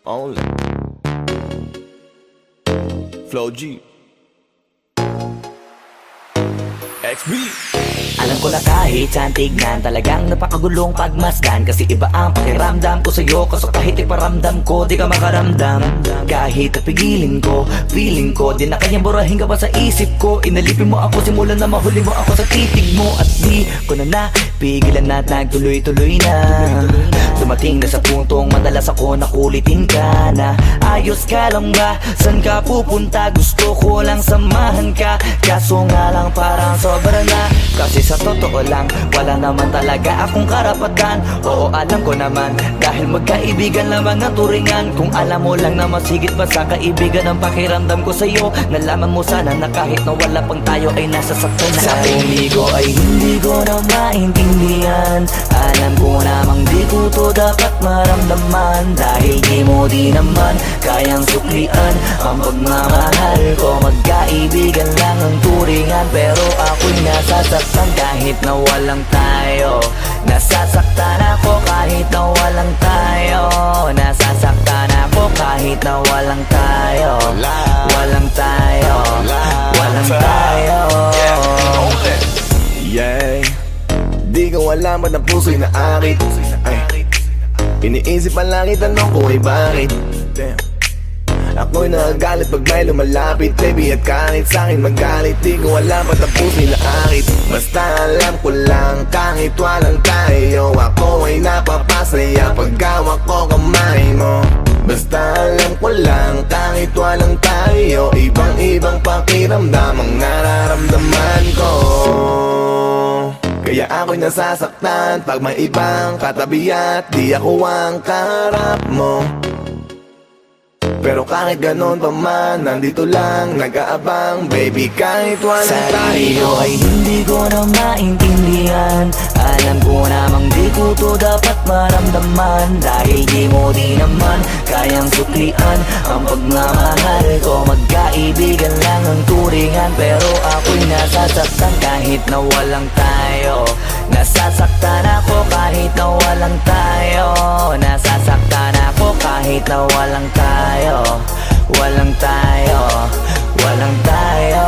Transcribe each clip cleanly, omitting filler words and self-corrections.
Only Flow G XB. Alam ko na kahit saan tignan, talagang napakagulong pagmasdan. Kasi iba ang pakiramdam ko sa'yo, kaso kahit iparamdam ko, di ka makaramdam. Kahit napigilin ko, feeling ko, di na kayang burahin ka pa sa isip ko. Inalipin mo ako, simulan na mahuli mo ako sa titig mo. At di ko na napigilan na nagtuloy-tuloy na. Dumating na sa puntong madalas ako nakulitin ka na. Ayos ka lang ba? San ka pupunta? Gusto ko lang samahan ka, kaso nga lang parang sobra na. Kasi sa totoo lang, wala naman talaga akong karapatan. Oo, alam ko naman, dahil magkaibigan lamang ang turingan. Kung alam mo lang na mas higit pa sa kaibigan ang pakiramdam ko sa'yo, nalaman mo sana na kahit na wala pang tayo ay nasasaktan na. Sa umigo ay hindi ko na maintindihan. Alam ko namang di ko to dapat maramdaman, dahil di mo di naman kayang suklian ang pagmamahal ko. Magkaibigan lang ang turingan, pero ako'y nasasaktan kahit na walang tayo. Nasasaktan ako kahit na walang tayo. Nasasaktan ako kahit na walang tayo. Walang tayo. Walang tayo. Yeah, di ko alam ba't ang puso'y naakit. Ay, iniisip ang langit, tanong ko ay bakit. Damn. Ako'y nagagalit pag may lumalapit, baby, at kahit sa'kin magalit. Di ko alam ba't ang puso'y naakit. Basta alam ko lang kahit walang tayo, ako ay napapasaya pag hawak ko kamay mo. Basta alam ko lang kahit walang tayo, ibang-ibang pakiramdam ang nararamdaman ko. Kaya ako'y nasasaktan pag may ibang katabi at di ako ang kaharap mo. Pero kahit ganon pa man, nandito lang nag-aabang, baby, kahit walang tayo. Ay hindi ko na maintindihan. Alam ko namang di ko to dapat maramdaman, dahil di mo di naman kayang suklian ang pagmamahal ko. Magkaibigan lang ang turingan, pero ako'y nasasaktan kahit na walang tayo. Nasasaktan ako kahit na walang tayo. Nasasaktan ako kahit na walang tayo. Walang tayo. Walang tayo.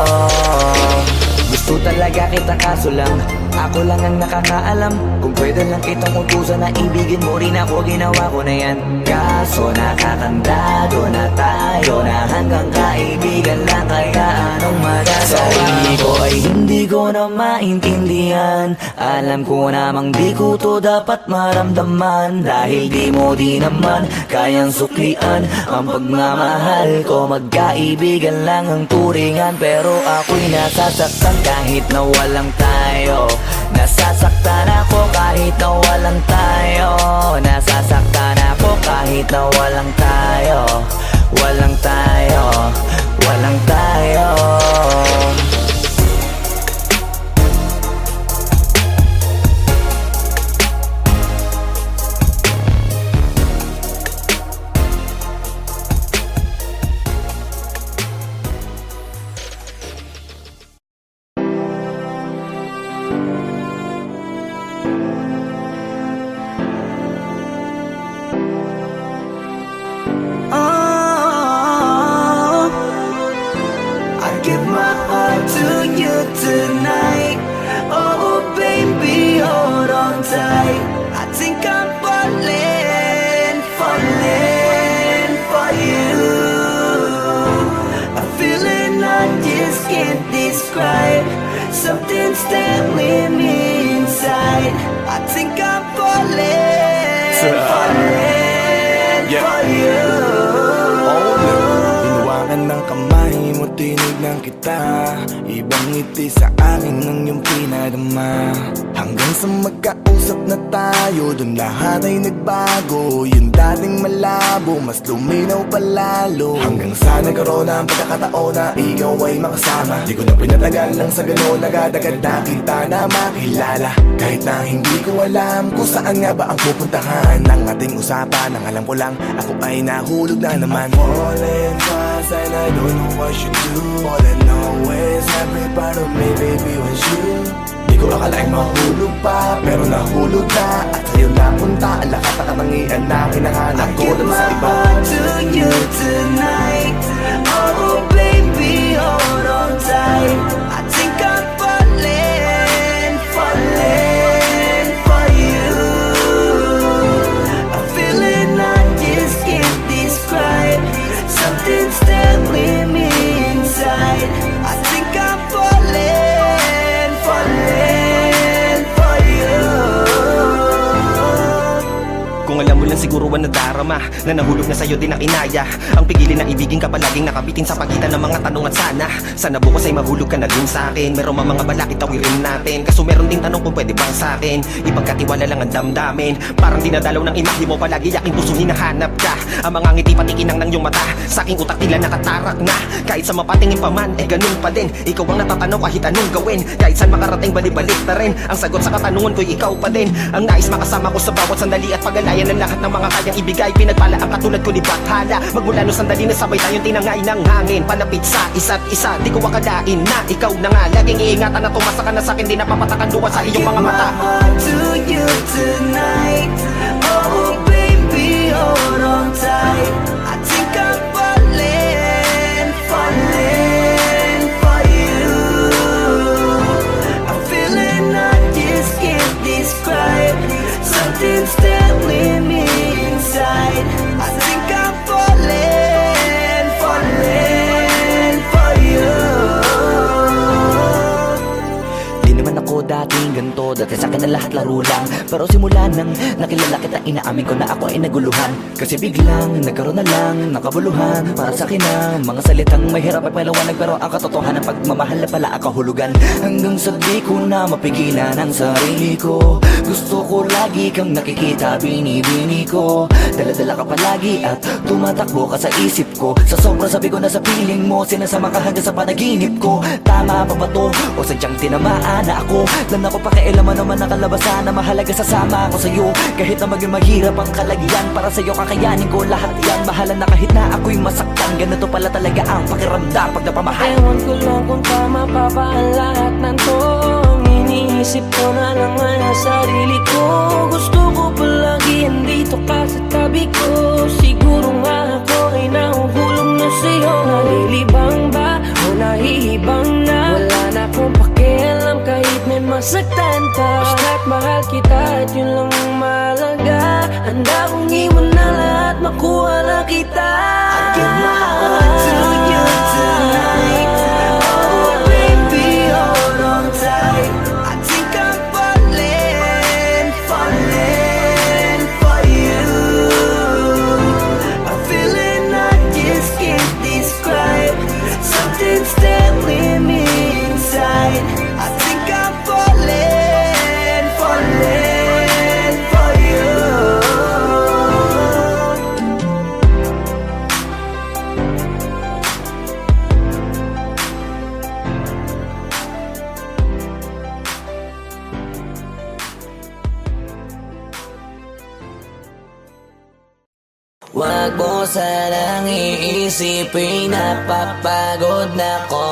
Gusto talaga kita kaso lang ako lang ang nakakaalam. Kung pwede lang kitang utusan na ibigin mo rin ako, ginawa ko na yan. Kaso nakakandado na tayo, na hanggang kaibigan lang, kaya anong magagawa? Sa ko ay hindi ko na maintindihan. Alam ko namang di ko to dapat maramdaman, dahil di mo di naman kayang suklian ang pagmamahal ko. Magkaibigan lang ang turingan, pero ako'y nasasaktan kahit na walang tayo. Nasasaktan ako kahit na walang tayo. Nasasaktan ako kahit na walang tayo. Walang tayo. Walang tayo. Tonight, oh baby, hold on tight. I think I'm falling, falling for you. A feeling I just can't describe. Something's telling me inside. I think I'm falling, falling for you. Hinawakan ng kamay mo, tinignan kita. Ibang ngiti sa akin ng iyong pinadama. Hanggang sa magkausap na tayo, dun lahat ay nagbago. Yung dating malabo, mas luminaw palalo. Hanggang sa nagkaroon ang pagkakataon na ikaw ay makasama. Di ko na pinatagal lang sa gano'n, agad-agad na kita na makilala. Kahit na hindi ko alam kung saan nga ba ang pupuntahan ng ating usapan. Ang alam ko lang, ako ay nahulog na naman. I'm falling fast and I don't know what you do. All I know is every part of me, baby, was you. Di ko ko akalaing mahulog pa, pero nahulog na. At sa'yo napunta ang lahat ng katangian na hinahanap ko dun sa iba. To you tonight, oh baby, hold on tight. I think I'm falling for you. A feeling I just can't describe. Something's telling me inside. I think I'm falling for you. Kung alam mo lang siguro ang nadarama na nahulog na sa'yo din ang inaya. Ang pigilin na ibigin ka palaging nakabitin sa pagitan ng mga tanong at sana bukas ay mahulog ka na din sa'kin. Meron mga balakid tawirin natin, kaso meron din tanong kung pwede bang sa'kin ipagkatiwala lang ang damdamin. Parang dinadalaw ng imahe mo, palagi aking puso hinahanap ka. Ang mga ngiti patikinang ng iyong mata, sa aking utak tila nakatarak na. Kahit sa mapatingin pa man, ganun pa din. Ikaw ang natatanaw kahit anong gawin. Kahit saan makarating balibalik na rin. Ang sagot sa katanungan ko'y ikaw pa din. Ang nais makasama ko sa bawat sandali at pagalayan ng lahat ng mga kayang ibigay. Pinagpala ang katulad ko ni Bathala. Magmula no sandali na sabay tayong tinangay ng hangin. Palapit sa isa't isa, di ko akalain na ikaw na nga. Laging iingatan na tumasa ka na sa'kin, di napapatakan luwa sa iyong mga mata. To you tonight, oh baby, hold on tight. I think I'm falling for you. A feeling I just can't describe. Something's telling me inside. I think I'm falling for you. Di naman ako dating ganito, dati sa'kin na lahat laro lang. Pero simula nang nakilala kita, inaamin ko na ako ay naguluhan. Kasi biglang nagkaroon na lang nakabuluhan. Para sa'kin ang mga salitang mahirap ay paliwanag, pero ang katotohanan pagmamahal na pala ang kahulugan. Hanggang sa di ko na mapigilan ang sarili ko. Gusto ko lagi kang nakikita, binibini ko. Dala-dala ka palagi at tumatakbo ka sa isip ko. Sa sobrang sabi ko na sa piling mo, sinasama ka hanggang sa panaginip ko. Tama pa ba to? O sadyang tinamaan na ako? Lang ako pakialaman naman ang kalabasan na mahalaga, sasama ako sa'yo. Kahit na maging maghirap ang kalagyan, para sa'yo kakayanin ko lahat yan. Mahalan na kahit na ako'y masaktan, ganito pala talaga ang pakiramdam pag napamahal. Ewan ko lang kung tama pa ba ang lahat ng to. Iniisip ko na lang ang sarili ko. Gusto ko palagi andito ka sa tabi ko. Siguro nga ako ay nahuhulog na sa'yo. Nalilibang ba o nahihibang na? Wala na akong pakialam kahit may masaktan ka. Basta't mahal kita at yun lang ang mahalaga. Handa kong iwan na lahat, makuha na kita. I give my heart to you tonight. Oh baby, hold on tight. I think I'm falling for you. A feeling I just can't describe. Something's telling me inside. I think I'm falling for you. Wag mo sanang iisipin, napapagod na ko.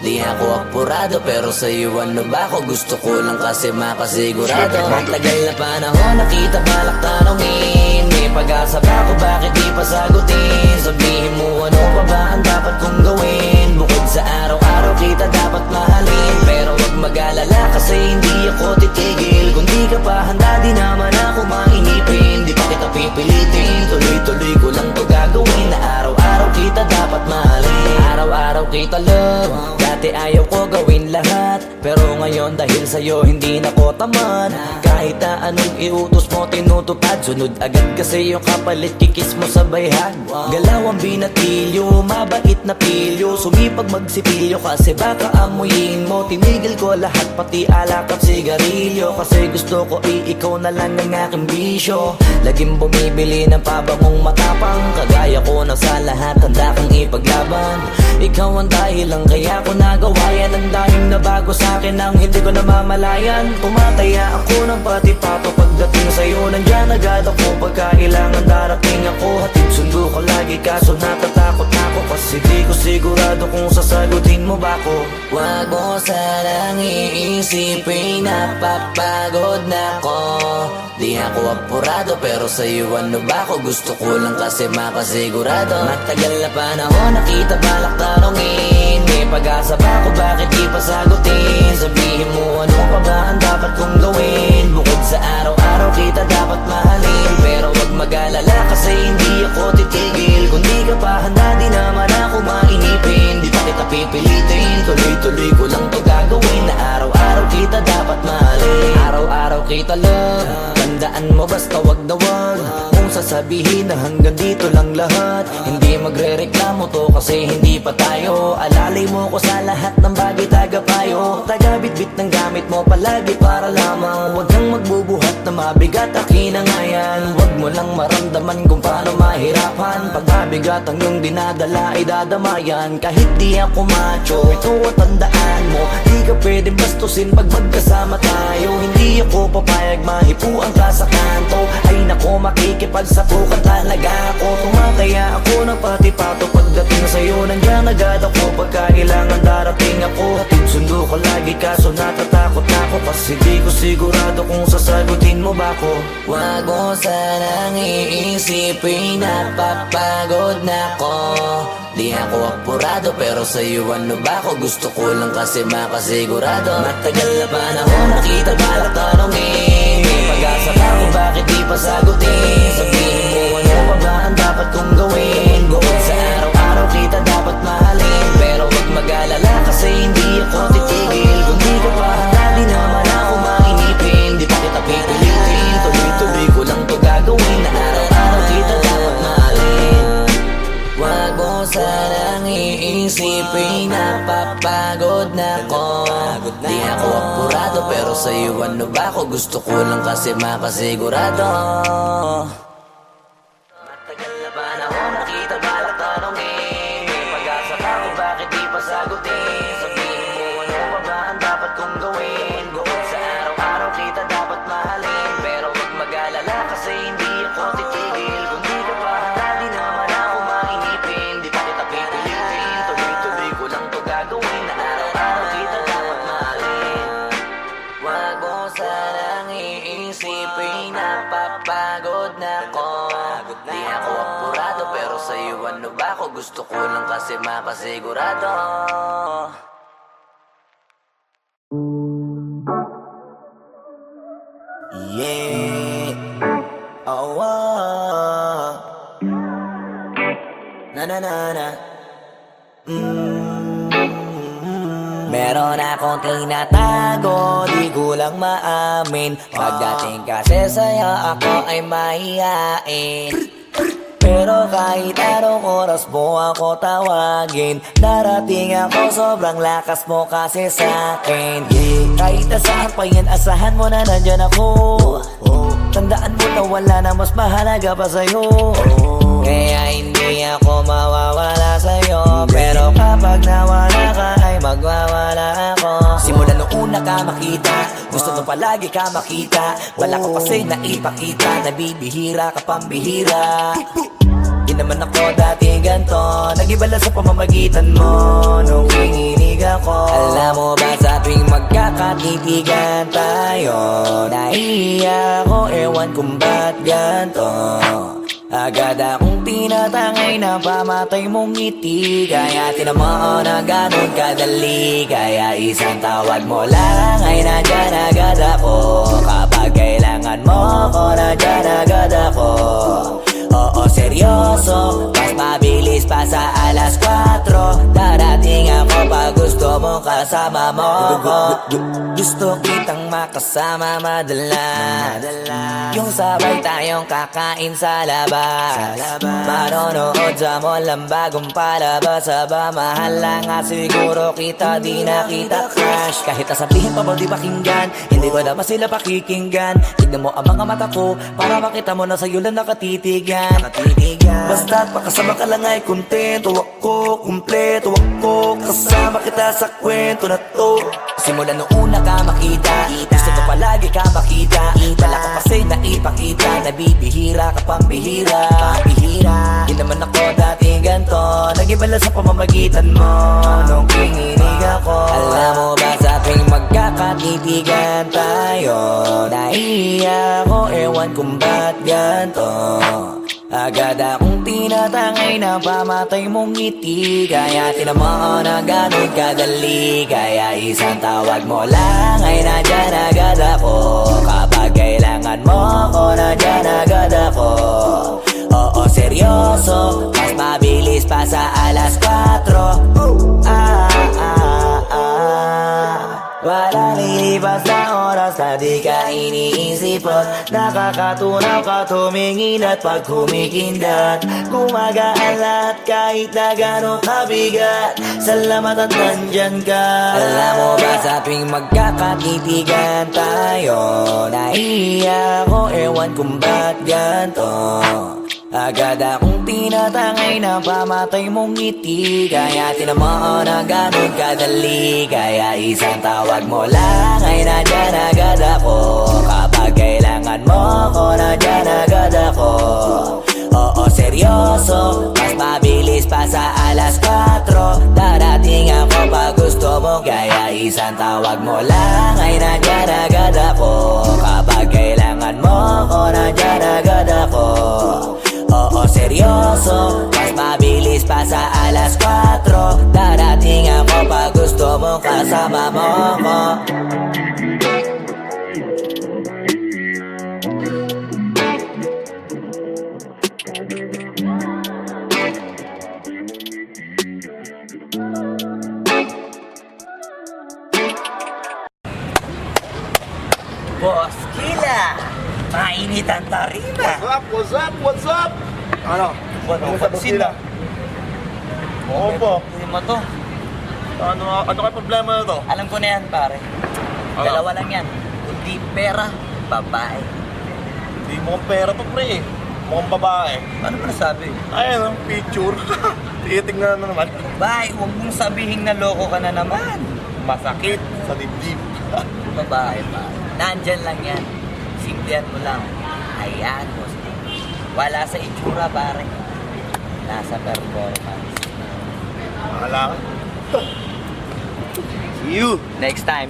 Di ako apurado pero sa'yo ano ba ako? Gusto ko lang kasi makasigurado. Ang tagal na panahon nakita balak tanongin. May pag-asa ba ako, bakit di pa sagutin? Sabihin mo ano pa ba ang dapat kong gawin? Bukod sa araw-araw kita dapat mahalin. Pero wag mag-alala kasi hindi ako titigil. Kung di ka pa handa di naman ako mainipin. Di pa kita pipilitin, tuloy-tuloy ko lang to gagawin. Na araw-araw kita dapat mahalin. Araw-araw kita love. Dati ayaw ko gawin lahat, pero ngayon dahil sa'yo hindi na ko tamad. Kahit na anong iutos mo tinutupad, sunod agad kasi yung kapalit kikis mo sa bayhan. Galaw ang binatilyo, mabait na pilyo. Sumipag magsipilyo kasi baka amuyin mo. Tinigil ko lahat pati alak at sigarilyo. Kasi gusto ko ikaw na lang ang aking bisyo. Laging bumibili ng pabangong matapang. Kagaya ko na sa lahat handa kang ipaglaban. Ikaw ang dahilan kaya ko nagawa yan. Ang dahing na bago sa akin ang hindi ko namamalayan. Pumataya ako ng pati pato. Pagdating sa'yo nandyan agad ako. Pagkailangan darating ako, hatid sundo ka lagi. Kaso natatakot ako kasi di ko sigurado kung sasagutin mo ba ko. Wag mo sanang iisipin, napapagod na ko. Di ako apurado pero sa'yo ano ba ako? Gusto ko lang kasi makasigurado. Matagal na panahon nakita balak tanongin, may pag-asa ba ako? Bakit di pa sagutin? Sabihin mo ano pa ba ang dapat kong gawin? Bukod sa araw-araw kita dapat mahalin, pero wag mag-alala kasi hindi ako titigil. Kung di ka pa handa di naman ako mainipin. Di pa kita pipilitin, tuloy-tuloy ko lang to gagawin. Na araw-araw kita dapat mahalin, araw-araw kita love. Tandaan mo basta wag na wag kung sasabihin na hanggang dito lang lahat. Hindi magre-reklamo to kasi hindi pa tayo. Alalay mo ko sa lahat ng bagay, tagapayo. Tagabitbit ng gamit mo palagi para lamang wag kang magbubuhat na mabigat, akin na nga yan. Wag mo lang maramdaman kung paano mahirapan. Pag mabigat ang iyong dinadala ay dadamayan. Kahit di ako macho, ito at tandaan mo, di ka pwedeng bastusin pag magkasama tayo. Hindi ako papayag mahipuan ka sa kanto. Ay nako, makikipagsapukan talaga ako. Tumataya ako ng pati pato. Pagdating sa'yo nandyan agad ako. Pagkailangan darating ako, hatid sundo ko lagi. Kaso natatakot ako kasi di ko sigurado kung sasagutin mo ba ko. Wag mo sanang iisipin, napapagod na ko. Di ako apurado pero sa'yo ano ba ako? Gusto ko lang kasi makasigurado. Matagal na panahon nakita balak tanongin, may pag-asa ba ako? Bakit di pa sagutin? Sabihin mo ano pa ba ang dapat kong gawin? Bukod sa araw-araw kita dapat mahalin, pero wag mag-alala kasi hindi ako titigil. Kung di ka pa handa di naman ako mainipin. Di pa kita pipilitin, tuloy-tuloy ko lang to gagawin. Na araw-araw kita dapat mahalin. Wag mo sanang iisipin, napapagod na ko. Di ako apurado pero sa'yo ano ba ako? Gusto ko lang kasi makasigurado. Matagal na panahon nakita balak tanongin, may pag-asa ba ako? Bakit di pa sagutin? Sabihin mo ano pa ba ang dapat kong gawin? Bukod sa araw-araw kita dapat mahalin, pero wag mag-alala kasi hindi ako titigil. Kung di ka pa handa di naman ako mainipin. Di pa kita pipilitin, tuloy-tuloy ko lang to gagawin. Na araw-araw kita dapat mahalin. Wag mo sanang iisipin, napapagod na ko. Di ako apurado pero sa'yo ano ba ako? Gusto ko lang kasi makasigurado. Yeah. Oh, oh. Na na na na. Meron akong tinatago, di ko lang maamin. Pagdating kasi sa'yo ako ay mahihain. Pero kahit anong oras mo ako tawagin, darating ako, sobrang lakas mo kasi sa'kin. Kahit nasaan pa yan, asahan mo na nandyan ako. Tandaan mo na wala na mas mahalaga pa sa'yo. Kaya hindi ako mawawala sa'yo, pero kapag nawala ka ay magwawala ako. Simula nung una ka makita, gusto mo palagi ka makita. Wala ko kasi naipakita, nabibihira ka pambihira. Di naman ako dati ganto, nag-iba lang sa pamamagitan mo nung kininig ako. Alam mo ba sa tuwing magkakatitigan tayo, naiiyak ako, ewan kung ba't ganto. Agad akong tinatangay na pamatay mong ngiti. Kaya tinamaan na ganun kadali. Kaya isang tawag mo lang ay nandyan agad ako. Kapag kailangan mo ko, nandyan agad ako. Oo, seryoso, mas mabilis pa sa alas 4. Darating ako pag gusto mo kasama mo ko. Gusto kitang makasama madalas, yung sabay tayong kakain sa labas, manonood sa mall ang bagong palabas. Aba, mahal lang nga siguro kita, di na kita crush. Kahit nasabihin pa ba di pakinggan, hindi ko naman sila pakikinggan. Tignan mo ang mga mata ko, para makita mo na sa'yo lang nakatitigan. Basta't makasama ka lang ay kontento ako, kumpleto ako. Kasama kita sa kwento na to. Simula nung una ka makita, gusto ko palagi ka makita. nabibihira ka pang bihira. Di naman ako dati ganto, nag-iba lang sa pamamagitan mo nung kininig ako. Alam mo ba sa tuwing magkakatitigan tayo, naiiyak ako, ewan kung ba't ganto. Agad akong tinatangay na pamatay mong ngiti, kaya tinamaan na ganun kadali. Kaya isang tawag mo lang ay nandyan agad ako. Kapag kailangan mo ako, nandyan agad ako. Oo, seryoso, mas mabilis pa sa alas 4. Wala lilipas na oras na di ka iniisip at nakakatunaw ka tumingin at pag kumikindat gumagaan lahat kahit na gano'n kabigat. Salamat at nandyan ka. Alam mo ba sa tuwing magkakatitigan tayo, naiiyak ako, ewan kung ba't ganto. Agad akong tinatangay na pamatay mong ngiti, kaya tinamaan na ganun kadali. Kaya isang tawag mo lang ay nandyan agad ako. Kapag kailangan mo ako, nandyan agad ako. Oo, seryoso, mas mabilis pa sa alas 4. Darating ako pag gusto mo, kaya isang tawag mo lang ay nandyan agad ako. Kapag kailangan mo ako, nandyan agad ako. Oo, seryoso, mas mabilis pa sa alas 4. Darating ako pag gusto mo, kasama mo ko. Boss Killa, mainit ang tarima. What's up? Ano? Ano pansin na? Oo po. Hindi mo to. Ano kayo problema na to? Alam ko na yan, pare. Ano? Dalawa lang yan. Kundi pera, babae. Hindi mo pera to, pre. Mukhang babae. Ano ba nasabi? Ayan, ang picture. Titingnan na naman. Bay, huwag mong sabihin na loko ka na naman. Masakit sa dibdib. Babae, pare. Nandyan lang yan. Simplihan mo lang. Ayan mo. Wala sa itsura, pare. Nasa performance. Wala ka. See you. Next time.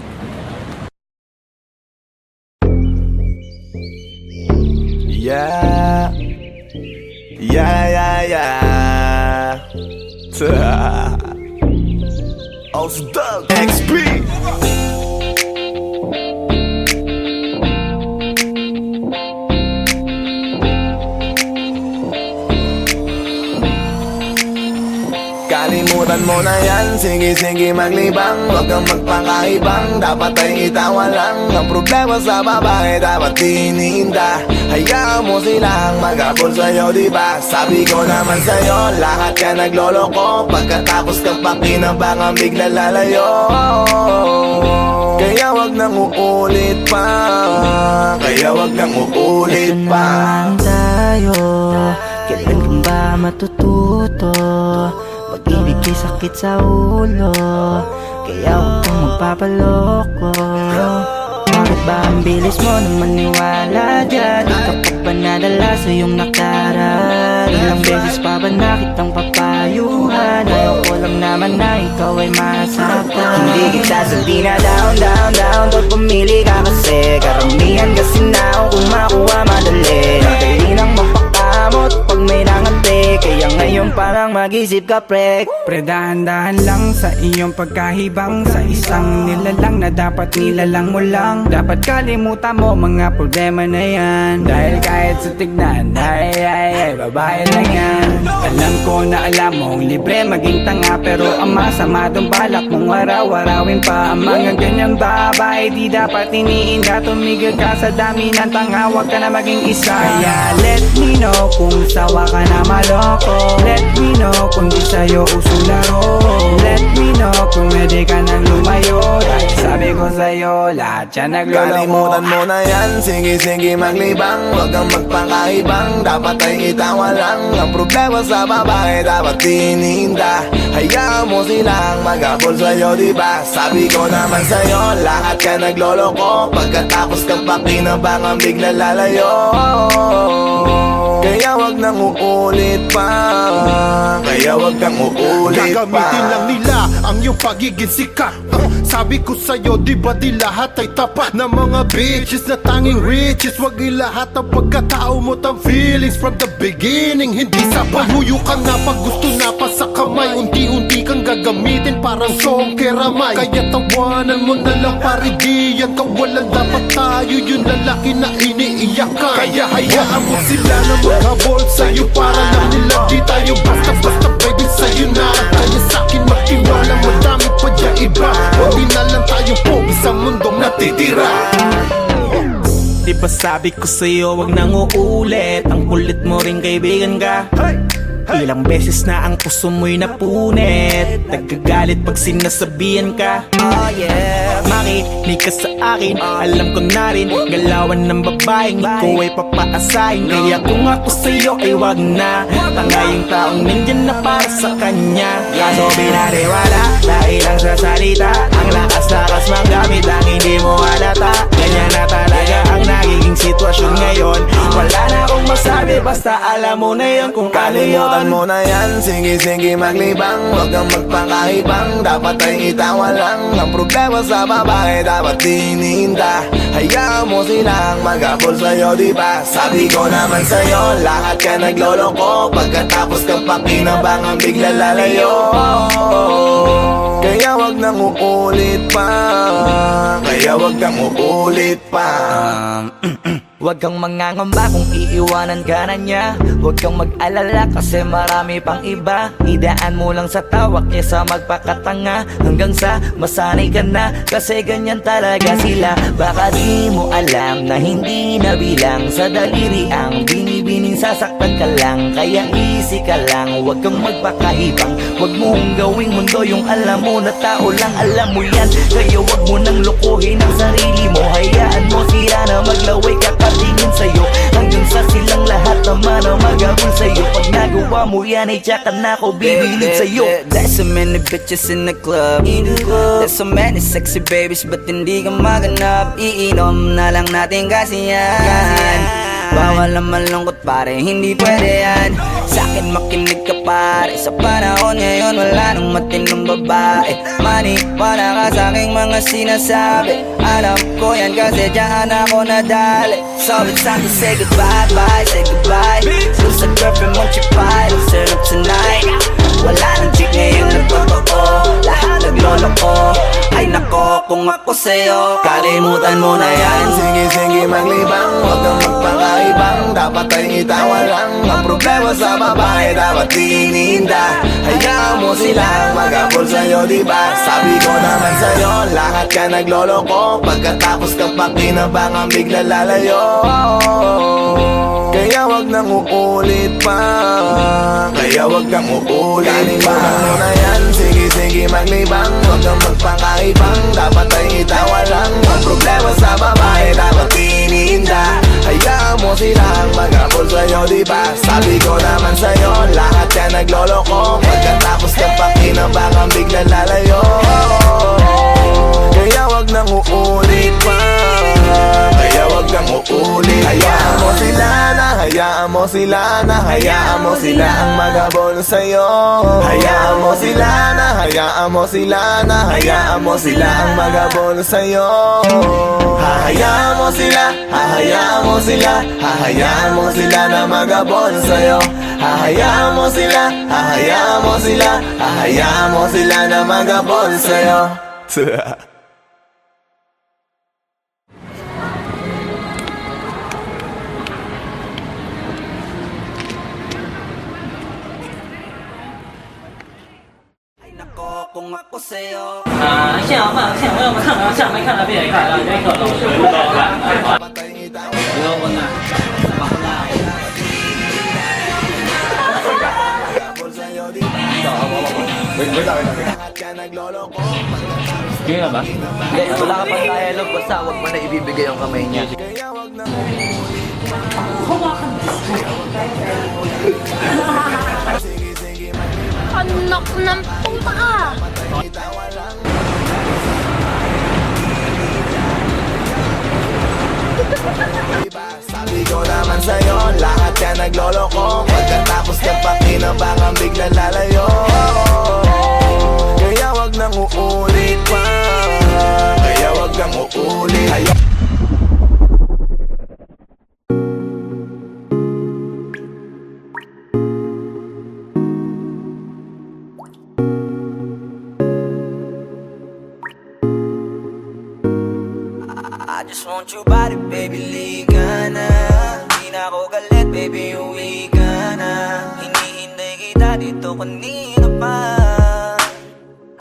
Yeah. Ausdog XP. Kalimutan mo na yan, sige maglibang. Huwag kang magpakaibang, dapat ay itawa lang. Ang problema sa babae, dapat tinihinda. Hayaan mo silang mag-abol sa'yo, diba? Sabi ko naman sa'yo, lahat ka nagloloko. Pagkatapos kang pakinabangan, bigla lalayo. Kaya wag nang uulit pa. Ito naman tayo. Kailan ba matututo? Pag-ibig ay sakit sa ulo, kaya huwag kang magpapaloko. Bakit ba ang bilis mo na maniwala dyan? Di ka pa ba nadala sa iyong nakaraan? Ilang beses pa ba nakitang papayuhan? Ayaw ko lang naman na ikaw ay masaktan. Hindi kita sabi na down pag pumili ka kasi karamihan kasi na ako kung makuha madali. Dali nang mapakamot pag may nangante, kaya ngayon parang mag-isip ka pre. Pre, dahan-dahan lang sa iyong pagkahibang. Sa isang nilalang na dapat nilalang mo lang. Dapat kalimutan mo mga problema na yan. Dahil kahit sa tignan, ay, babae lang yan. Alam ko na alam mong libre maging tanga, pero ang masama dong balak mong araw-arawin pa. Ang mga ganyang babae di dapat iniinda. Tumigil ka sa dami ng tanga, huwag ka na maging isa. Kaya let me know kung sawa ka na maloko. Let me know kundi sa'yo uso laro. Let me know kung pwede ka nang lumayo. Dahil sabi ko sa'yo, lahat yan nagloloko. Kalimutan mo na yan, sige maglibang. Huwag kang magpakaibang, dapat ay itawa lang. Ang problema sa babae, dapat tininda. Hayaan mo silang mag-abol sa'yo, diba? Sabi ko naman sa'yo, lahat ka nagloloko. Pagkatapos kang pakinabangan, bigla lalayo. Kaya wag nang uulit pa. Kaya wag kang uulit pa. Gagamitin lang nila ang iyong pagiging sikat. Sabi ko sa'yo, di ba di lahat ay tapat na mga bitches na tanging riches. Wag ilahat ang pagkatao mo tang feelings from the beginning. Hindi sapat, huyo ka na pag gusto na pa sa kamay. Unti-unti kang gagamitin parang song keramay. Kaya tawanan mo na lang paridiyan. Kawalan dapat tayo yung lalaki na iniiyakan. Kaya hayaan mo sila na maghabol sa'yo. Para lang nila di tayo basta-basta baby sa'yo na. Kaya sa'kin magtiwala, madami pa dyan iba. Hindi na lang tayo pogi sa mundong natitira. Di ba sabi ko sa'yo, wag nang uulit. Ang kulit mo rin kaibigan ka. Ilang beses na ang puso mo'y napunit. Nagkagalit pag sinasabihan ka. Oh yeah, makinig ka sa akin. Alam ko na rin, galawan ng babaeng ikaw ay papaasahin. Kaya kung ako sa'yo ay wag na. Tanga yung taong nandyan na para sa kanya. Kaso binariwala dahil lang sa salita. Ang lakas-lakas magamit ang hindi mo halata. Ganyan na talaga ang nagiging sitwasyon ngayon. Wala na akong masabi, basta alam mo na yun kung ano yun. Kalimutan mo na yan, sige maglibang. Huwag kang magpakaibang, dapat ay itawa lang. Ang problema sa babae, dapat tininda. Hayaan mo silang mag-abol sa'yo, diba? Sabi ko naman sa'yo, lahat ka nagloloko. Pagkatapos kang pakinabangan, bigla lalayo. Kaya wag nang uulit pa. Kaya wag kang uulit pa. Huwag kang mangangamba kung iiwanan ka na niya. Huwag kang mag-alala kasi marami pang iba. Idaan mo lang sa tawak kesa magpakatanga. Hanggang sa masanay ka na, kasi ganyan talaga sila. Baka di mo alam na hindi na bilang sa daliri ang binibining sasaktan ka lang. Kaya easy ka lang, huwag kang magpakahibang. Huwag mong gawing mundo yung alam mo na tao lang alam mo yan. Kaya huwag mo nang lokohin ang sarili mo. Hayaan mo sila na maglaway kakatingin sa'yo. Hanggang sa silang lahat naman ang mag-abol sa'yo. Pag nagawa mo yan ay tsaka na ako bibilid sa'yo. There's so many bitches in the club. There's so many sexy babies, but hindi ka maganap. Iinom na lang natin kasi yan. Bawal naman lungkot pare, hindi pwede yan. Sa'kin makinig ka pare, sa panahon ngayon wala nang matinong babae. Maniwala ka sa'king mga sinasabi. Alam ko yan kasi dyan ako nadali. So it's time to say goodbye, bye, say goodbye. Dun sa girlfriend mo chipay, let's turn up tonight. Wala nang chick ngayon nagtotoo, lahat nagloloko. Ay nako, kung ako sa'yo, kalimutan mo na yan. Sige maglibang, huwag kang magpakaibang. Dapat ay itawa lang. Ang problema sa babae, dapat tininda. Hayaan mo silang mag-abol sa'yo, diba? Sabi ko naman sa'yo, lahat ka nagloloko. Pagkatapos kang pakinabangan, bigla lalayo. Kaya wag nang uulit pa. Kaya wag kang uulit pa. Kalimutan mo na yan, sige maglibang. Huwag kang magpakaibang, dapat ay itawa lang. Ang problema sa babae, dapat tininda. Hayaan mo silang mag-abol sa'yo, diba? Sabi ko naman sa'yo, lahat ka nagloloko. Pagkatapos kang pakinabangan, bigla lalayo. Kaya wag nang uulit pa. Kaya wag kang uulit. Hayaan mo sila na, hayaan mo sila na, hayaan mo sila ang mag-abol sa'yo. Hayaan mo sila na, hayaan mo sila na, hayaan mo sila ang mag-abol sa'yo. Hahayaan mo sila, hahayaan mo sila, hahayaan mo sila na mag-abol sa'yo. Hahayaan mo sila, hahayaan mo sila, hahayaan mo sila na mag-abol sa'yo. Kung ako sa'yo, 现场看，现场要不看了，下没看了，别看了，别看了。 Mag-abol sa'yo, diba? nagloloko. Sige ka ba? Hindi, wala ka pang dialogue, basta huwag mo na ibibigay yung kamay niya. Kaya wag na Anak ng puta! sabi ko naman sa'yo, lahat yan nagloloko. Pagkatapos ng pakinabangan biglang lalayo. Kaya wag nang uulit pa. Kaya wag nang uulit. I just want your body, baby, liga na. Di na ako galit, baby, uwi ka na. Hinihintay kita dito kanina pa.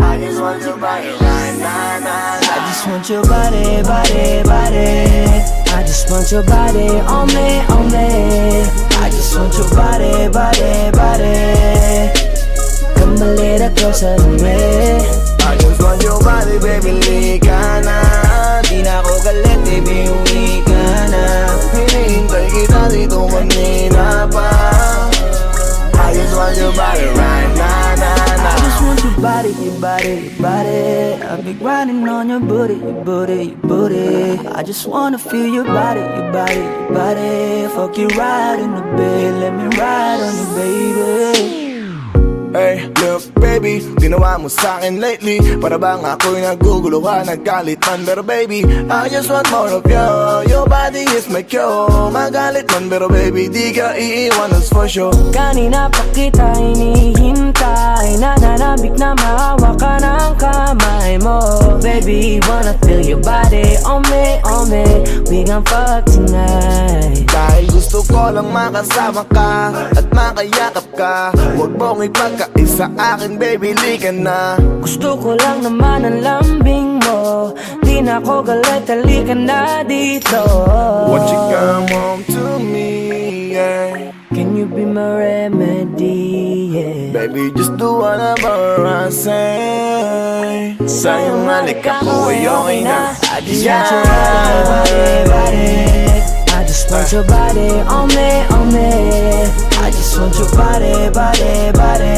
I just want your body right now, nah, I just want your body, body, body. I just want your body on me, on me. I just want your body, body, body. Come a little closer to me. I just want your body, baby, liga na. Di na ako galit, baby, uwi ka na. Hinihintay kita dito kanina pa. I just want your body right now, nah, I nah. just want your body, your body, your body. I've been grinding on your booty, your booty, your booty. I just wanna feel your body, your body, your body. Fuck you right in the bed, let me ride on you, baby. Hey, look baby, ginawa mo sa'kin lately. Para bang ako'y nagugulo ka, naggalit man. Pero baby, I just want more of you. Your body is my cure. Magalit man, pero baby, di ka iiwan, that's for sure. Kanina pa kita hinihintay, nananabik na mahawa ka ng kamay mo. Baby, wanna feel your body on me, on me. We gon' fuck tonight. Dahil gusto ko lang makasama ka at makayakap ka. Huwag mong ipagkaisa akin, baby, liga na. Gusto ko lang naman ang lambing mo. Di na ako galit, halika na dito. Won't you come home to me, yeah. Can you be my remedy, yeah. Baby, just do whatever I say. Sa'yong halika ko ay okay na. I just want your body, body. I just want your body on me, on me. I just want your body, body, body.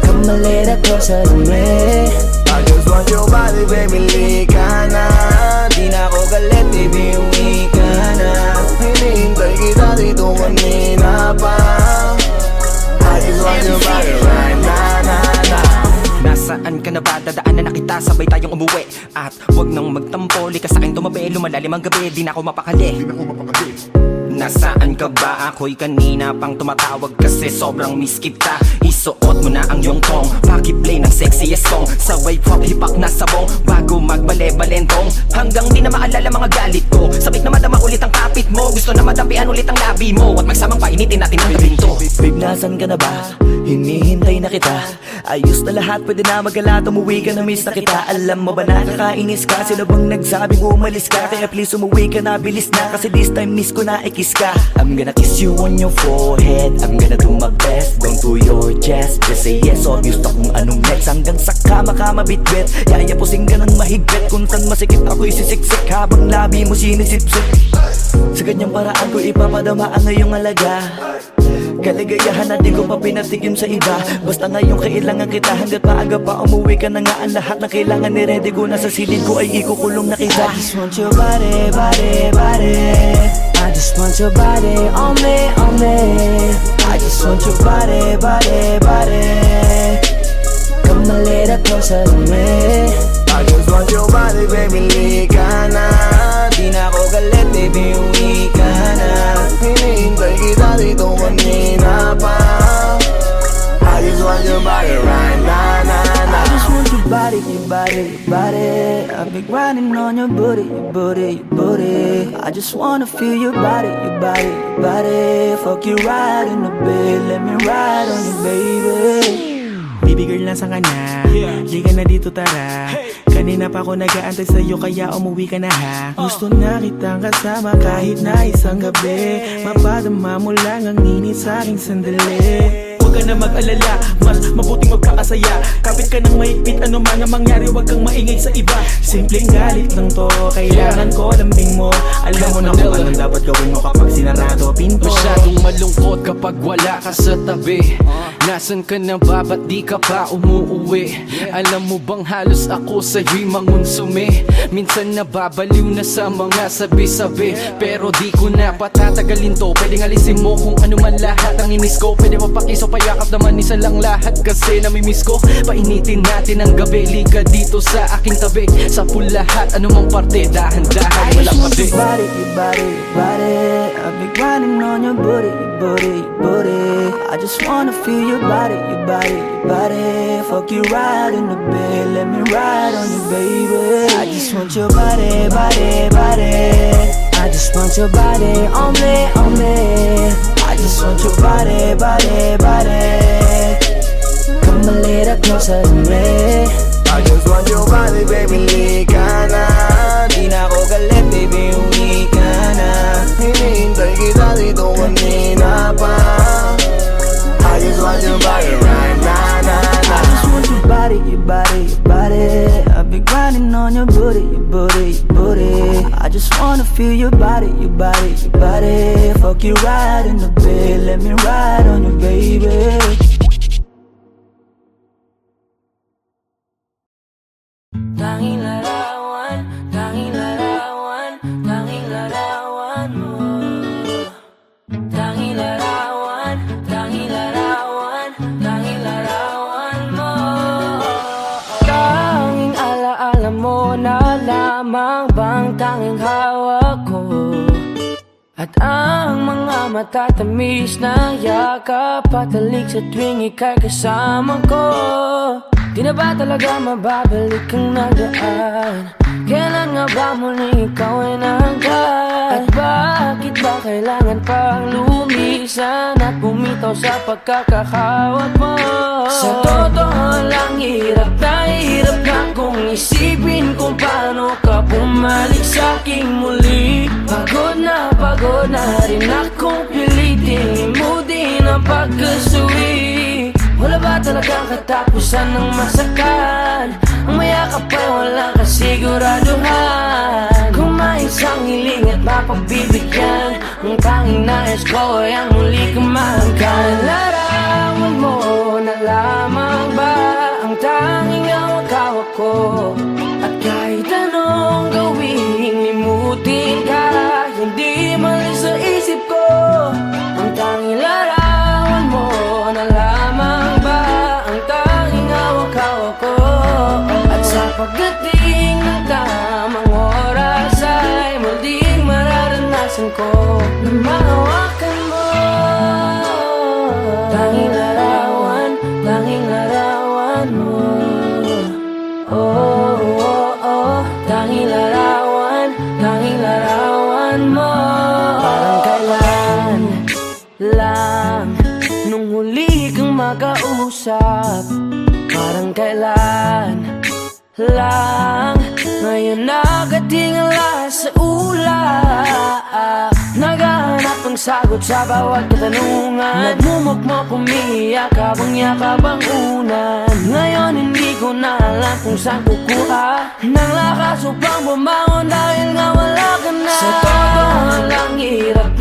Come a little closer to me. I just want your body, baby, liga na. Di na ako galit, baby, uwi ka na. Hinihintay kita dito kanina pa. I just want your body right now, nah, nah. Nasaan ka na ba? Dadaanan na kita, sabay tayong umuwi. At wag nang magtampo, lika sa'kin tumabi. Lumalalim ang gabi, di na ako mapakali. Nasaan ka ba? Ako'y kanina pang tumatawag kasi sobrang miss kita. Isuot mo na ang iyong tong, pakiplay ng sexiest song. Sa wave hop, hipak na sabong, bago magbale-balentong. Hanggang di na maalala mga galit ko. Sabik na madama ulit ang kapit mo. Gusto na madampian ulit ang labi mo. At magsamang painitin natin ang gabing to. Babe, nasan ka na ba? Hinihintay na kita. Ayos na lahat, pwede na magala. Umuwi ka na, miss na kita. Alam mo ba nakakainis ka? Sino bang nagsabing umalis ka? Kaya please umuwi ka na, bilis na. Kasi this time miss ko na, ikis ka. I'm gonna kiss you on your forehead. I'm gonna do my best, down to your chest. Just say yes, obvious na kung anong next. Hanggang sa kama ka mabitbit, yayapusing ka ng mahigpit. Kung saan masikip ako'y sisiksik, habang labi mo sinisipsip. Sa ganyang paraan ko ipapadama ang iyong alaga. Kaligayahan na di ko pa pinatikim sa iba. Basta ngayon kailangan kita, hanggat maaga pa umuwi ka na nga. Ang lahat na kailangan ni ready ko na sa silid ko ay ikukulong na kita. I just want your body, body, body. I just want your body on me, on me. I just want your body, body, body. Come a little closer to me. I just want your body, baby, liga na. Di na ako galit, baby, uwi ka na. Hinihintay kita dito kanina pa. I just want your body right now, nah, nah. I just want your body, your body, your body. I've been grinding on your booty, your booty, your booty. I just wanna feel your body, your body, your body. Fuck you right in the bed, let me ride on you, baby. Baby girl, nasa ka na? Di ka na dito, tara. Kanina pa ako nag-aantay sa'yo, kaya umuwi ka na ha. Gusto na kitang kasama kahit na isang gabi. Mapadama mo lang ang init sa'king sandali. Huwag ka na mag-alala, mas mabuting magpakasaya. Kapit ka ng mahigpit, ano man ang mangyari, wag kang maingay sa iba. Simpleng galit lang to, kailangan ko lambing mo. Alam mo na kung anong dapat gawin mo kapag sinarado pinto. Masyadong malungkot kapag wala ka sa tabi. Nasaan ka na ba, ba't di ka pa umuuwi? Alam mo bang halos ako sa'yo'y mangonsume. Minsan nababaliw na sa mga sabi-sabi, pero di ko na patatagalin to. Pwedeng alisin mo kung ano man lahat ang inis ko. Pwede mapakiso, payakap naman isa lang lahat, kasi namimiss ko. Painitin natin ang gabi, liga dito sa aking tabi. Sa full lahat, anumang parte, dahan-dahan, walang kabi. Your body, your body, your body. I've been grinding on your booty, your booty, your booty. I just wanna feel your body, your body, your body. Fuck you right in the bed, let me ride on you, baby. I just want your body, body, body. I just want your body on me, on me. I just want your body, body, body. Come a little closer to me. I just want your body, baby, lika na. Di na ako galit, baby, uwi ka na. Hinihintay kita dito kanina pa. I just want your body right now, I just want your body, your body, your body. I've been grinding on your booty, your booty, your booty. I just wanna feel your body, your body, your body. Fuck you right in the bed, let me ride on you, baby. Tanging larawan, tanging larawan, tanging larawan mo. Tanging larawan, tanging larawan, tanging larawan mo. Tanging alaala mo na lamang bang tanging hawak ko. At ang mga matatamis na yakap patalik sa tuwing ika'y kasama ko. Di na ba talaga mababalik ang nagaan? Kailan nga ba muling ikaw ay nahanggan? At bakit ba kailangan pang lumisan at bumitaw sa pagkakahawak mo? Sa totoo lang, hirap na kung isipin kung paano ka bumalik sa'king muli. Pagod na rin akong pilitin, limutin ang pagkasuwi. Wala ba talagang katapusan ng masakan? Ang mayakap ay walang kasiguraduhan. Kung may isang hiling at mapagbibigyan, ang tanging nais ko ay ang muli kang mahanggan. Larawan mo na lamang ba ang tanging hawak-hawak ko? At kahit anong gawin, limutin ka, hindi malis sa isip ko. Ang tanging larawan mo na lamang ba ang tanging hawak-hawak ko? At sa pagdating ng tamang oras ay muling mararanasan ko na mahawakan mo. Tanging larawan, tanging larawan mo. Oh, oh, oh, tanging larawan, tanging larawan mo. Parang kailan lang nung huli kang makausap. Parang kailan lang ngayon nakatingala sa ulap. Naghahanap ng sagot sa bawat katanungan. Nagmumukmok, umiiyak habang yakap ang unan. Ngayon hindi ko na alam kung saan kukuha ng lakas upang bumangon dahil nga wala ka na. Sa totoo lang, hirap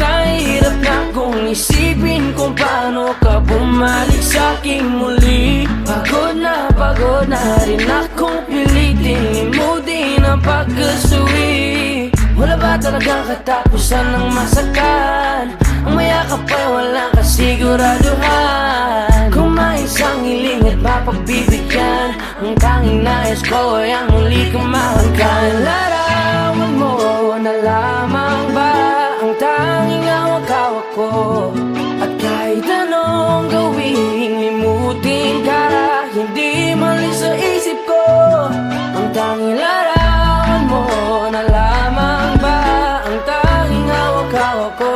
na kung isipin kung paano ka bumalik sa'king muli. Pagod na rin akong pilitin, limutin ang pagkasuwi. Wala ba talagang katapusan ng masakan? Ang mayakap ay walang kasiguraduhan. Kung may isang hiling at mapagbibigyan, ang tanging nais ko ay ang muli kang mahanggan. Larawan mo na lamang ba ang tanging hawak-hawak ko? At kahit anong gawin, limutin ka, hindi malis sa isip ko. Ang tanging larawan mo na lamang ba ang tanging hawak-hawak ko?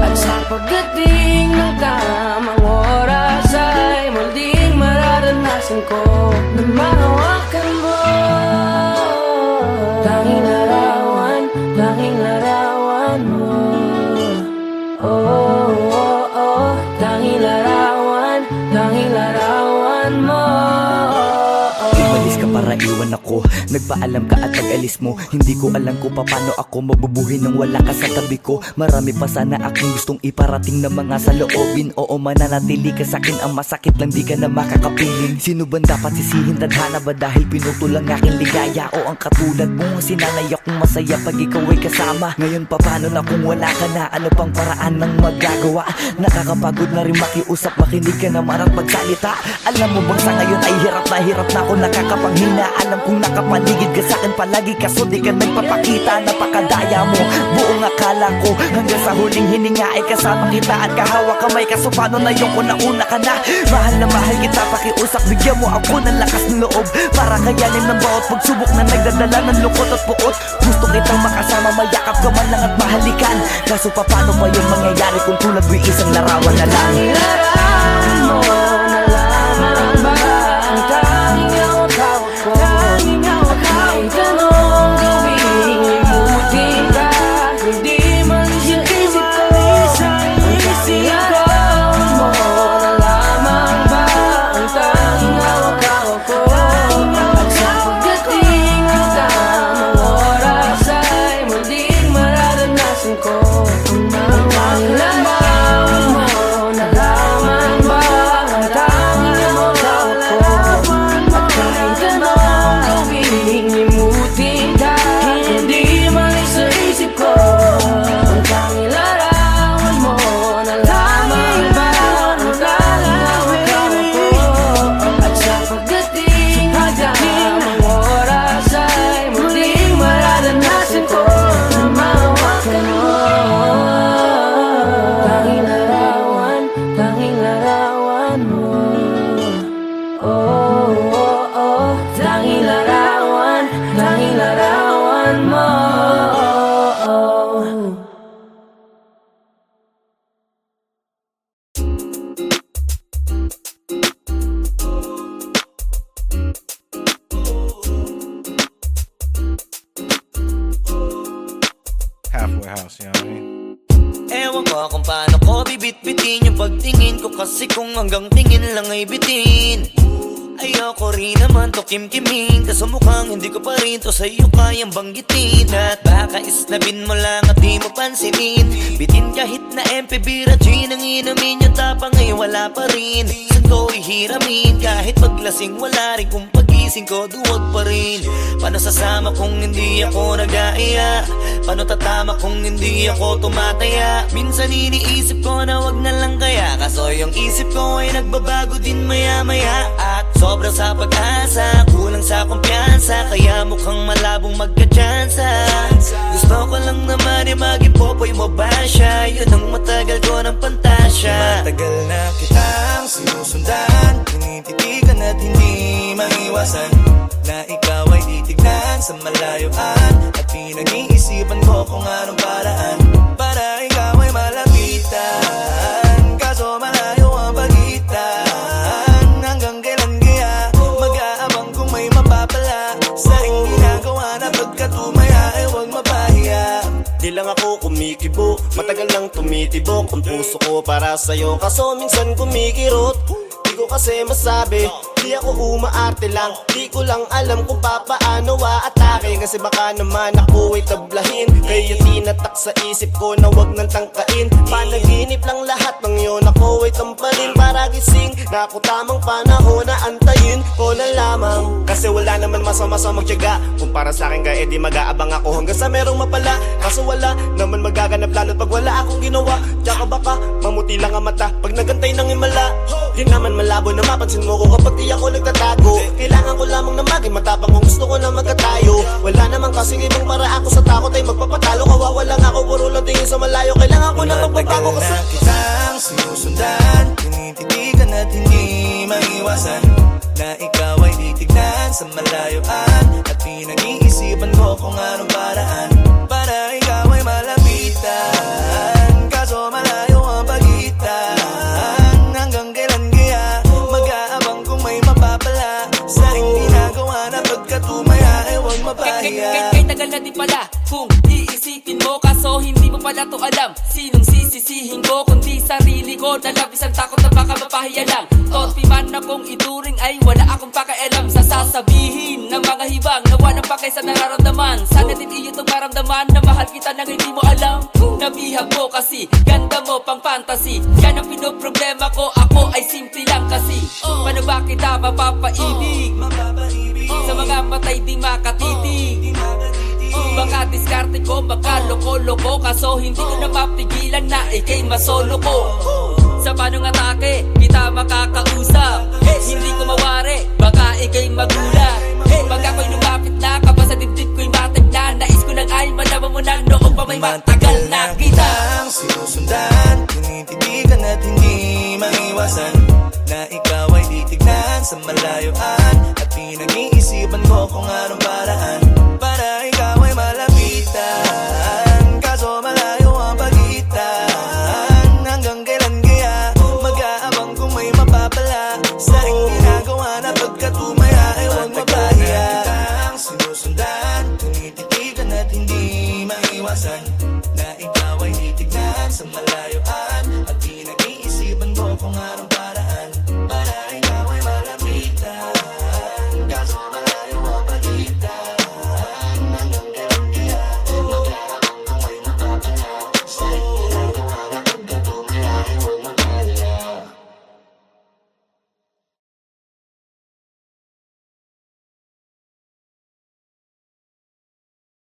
At sa pagdating ng tamang oras ay muling mararanasan ko na mahawakan mo. Tanging larawan, tanging larawan mo. Oh, oh, oh, tanging larawan, naiwan ako. Nagpaalam ka at pag-alis mo, hindi ko alam kung paano ako mabubuhay nang wala ka sa tabi ko. Marami pa sana aking gustong iparating na mga saloobin. Oo, mananatili ka sa'kin, ang masakit lang di ka na makakapiling. Sino ba dapat sisihin? Tadhana ba dahil pinutol ang aking ligaya? O ang katulad mo, sinanay akong masaya pag ikaw ay kasama. Ngayon pa paano na kung wala ka na? Ano pang paraan ng magagawa? Nakakapagod na rin makiusap, makinig ka naman at magsalita. Alam mo bang sa ngayon ay hirap na ako nakakapanghina. Alam kong nakapaligid ka sa'kin palagi, kaso di ka nagpapakita. Napakadaya mo, buong akala ko hanggang sa huling hininga ay kasama kita at kahawak kamay. Kaso paano na yung una ka na? Mahal na mahal kita, pakiusap, bigyan mo ako ng lakas ng loob para kayanin ng bawat pagsubok na nagdadala ng lungkot at puot. Gusto kitang makasama, mayakap ka man lang at mahalikan. Kaso paano pa yung mangyayari kung tulad mo'y isang larawan na lang? Larawan mo na lamang ba ang tanging hawak-hawak ko? Kahit anong gawin, limutin ka, hindi man siya isip ko. Ang isip ko, mo na lamang ba ang tanging hawak-hawak ko? At sa pagdating ng tamang oras ay muling mararanasan ko ang mga larawan mo na lamang ba ang tanging hawak-hawak ko? At kahit anong gawin, limutin ka, hindi man sa isip ko. Ang tanging larawan mo na lamang ba ang tanging hawak-hawak ko? At sa pagdating ng tamang oras ay muling mararanasan ko na mahawakan mo. Tanging larawan mo. Oh, oh, oh. Tanging larawan mo. Halfway house, you know what I mean? Ewan ko kung paano ko bibit-bitin yung pagtingin ko, kasi kung hanggang tingin lang ay bitin. Ayoko rin naman to kimkimin, kaso mukhang hindi ko pa rin to sa'yo kayang banggitin. At baka isnabin mo lang at di mo pansinin. Bitin kahit na MP Bira Gin ang inumin, yung tapang ay wala pa rin. Saan ko ihiramin? Kahit paglasing wala rin, kung pagising ko duwag pa rin. Paano sasama kung hindi ako nag-aaya? Paano tatama kung hindi ako tumataya? Minsan iniisip ko na wag na lang kaya, kaso yung isip ko ay nagbabago din maya-maya. At sobrang sa pag-asa, kulang sa kumpiyansa, kaya mukhang malabong magka-tsansa. Gusto ko lang naman ay maging popoy mo ba siya? Yun ang matagal ko ng pantasya. Matagal na kitang sinusundan, tinititigan at hindi maiwasan na ikaw ay titignan sa malayuan. At pinag-iisipan ko kung anong paraan para ikaw ay malapitan. Kaso malayo ang pagitan, hanggang kailan kaya mag-aabang kung may mapapala sa ring ginagawa na pagkatumaya ay huwag mapahiya. Di lang ako kumikibo, matagal lang tumitibok ang puso ko para sa'yo, kaso minsan kumikirot. Di ko kasi masabi, di ako umaarte lang, di ko lang alam kung papaano aatake. Kasi baka naman ako ay tablahin, kaya tinatak sa isip ko na wag nang tangkain. Panaginip lang lahat ng yun, ako ay tamparin para gising na ako tamang panahon na antayin ko na lamang. Kasi wala naman masama sa magtiyaga, kung para sa akin ka edi mag-aabang ako hanggang sa merong mapala. Kaso wala naman magaganap lalo't pag wala akong ginawa. Tsaka baka mamuti lang ang mata pag nagantay ng himala. Di naman malabo na mapansin mo ko kapag di ako nagtatago. Kailangan ko lamang na maging matapang kung gusto ko na magkatayo. Wala naman kasing ibang para ako sa takot ay magpapatalo. Kawawa lang ako, puro lang tingin sa malayo. Kailangan ko na magbabago kasi na kitang sinusundan, tinititigan at hindi maiwasan na ikaw ay titignan sa malayuan. At pinag-iisipan ko kung anong paraan para ikaw ay malapitan. Kaso malayo ang pagitan, hanggang kailan kaya mag-aabang kung may mapapala sa ring ginagawa na pagkatumaya ay huwag mapahiya. Kay tagal na di pala kung iisipin mo, kasi kaso hindi mo pala to alam. Sinong sisisihin ko kundi sarili ko, na labis ang takot na baka mapahiya lang. Topi man akong ituring ay wala akong pakialam sa sasabihin ng mga hibang na walang pakay sa nararamdaman. Sana din iyo itong maramdaman na mahal kita nang hindi mo alam. Nabihag mo kasi, ganda mo pang fantasy. Yan ang pinoproblema ko, ako ay simple lang kasi. Paano ba kita mapapaibig? Sa mga matay di makatitig. Baka diskarte ko, baka loko-loko, kaso hindi ko na mapigilan na ikay masolo ko. Sa panong atake, kita makakausap. Hindi ko mawari, baka ikay magulat. Pag ako'y lumapit na, kapag sa dibdib ko'y matag na, nais ko lang ay malaman mo na noong pa may matagal na kita. Sinusundan, tinititigan at hindi maiwasan na ikaw ay titignan sa malayuan at pinag-iisipan ko kung anong paraan para ikaw ay malapitan. Kaso malayo ang pagitan, hanggang kailan kaya mag-aabang kung may mapapala sa iyong ginagawa na pagkatumaya ay huwag mapahiya. Sinusundan, tinititigan at hindi maiwasan na ikaw ay titignan sa malayuan at pinag-iisipan ko kung anong paraan para ikaw ay malapitan. Kaso